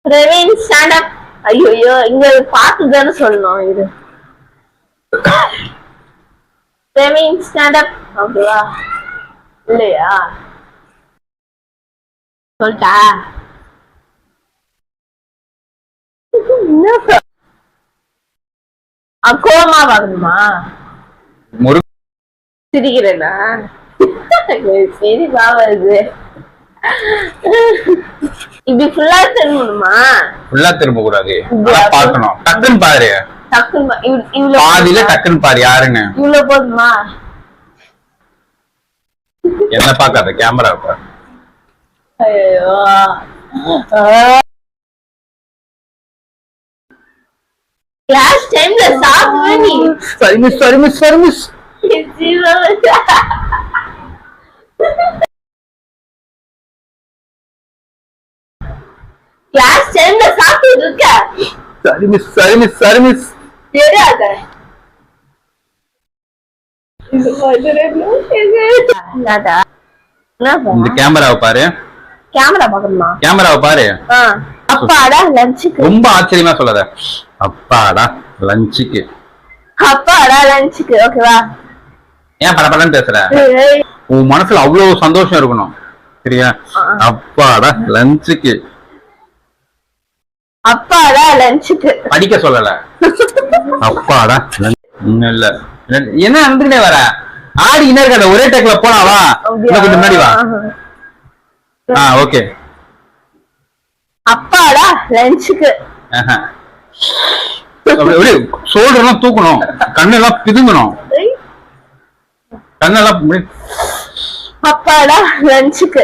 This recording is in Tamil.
Praveen stand up. ஐயோ இங்க பார்த்து தானே சொல்லணும் இது. Praveen stand up. ஓகேவா இல்லையா சொல்லிட்டா? கோமா வாங்கணுமா? சிரிக்கிறேனா? சரி பாவது இப்படி ஃபுல்லா திரும்பணுமா? ஃபுல்லா திரும்ப கூடாது, பாக்கணும். டக்குன்னு பாரு, டக்குன்னு பாதியில டக்குன்னு பாரு யாருன்னு. இவ்வளவு போதுமா? என்ன பாக்காத, கேமரா பாரு. ஐயோ கிளாஸ் டைம்ல சாப்பிடுவே நீ. சரி மிஸ், சரி மிஸ், சரி மிஸ். கிளாஸ் டைம்ல சாப்பிட்டு இருக்க. சரி மிஸ், சரி மிஸ், சரி மிஸ். தெரியாத இந்த கேமராவை பாரு. கேமரா பாக்கணுமா? கேமராவை பாரு. அப்பாடா லஞ்சுக்கு. ரொம்ப ஆச்சரியமா சொல்லாத. அப்பாடா லஞ்சுக்கு. அப்பாடா லஞ்சுக்கு. ஓகேவா? ஏன் படபடன்னு பேசுற? உன் மனசுல அவ்வளவு சந்தோஷம் இருக்கணும், சரியா? அப்பாடா லஞ்சுக்கு. அப்பாடா லஞ்சுக்கு. படிக்க சொல்லல. அப்பாடா இல்ல என்ன நடந்துட்டே வர? ஆடி என்ன இருக்காத, ஒரே டேக்ல போனாவா? கொஞ்சம் முன்னாடி வா. ஓகே. அப்பாடா லஞ்சுக்கு. சோல்டர்லாம் தூக்கணும், கண்ணெல்லாம் பிதுங்கணும், கண்ணெல்லாம். அப்பாடா லஞ்சுக்கு.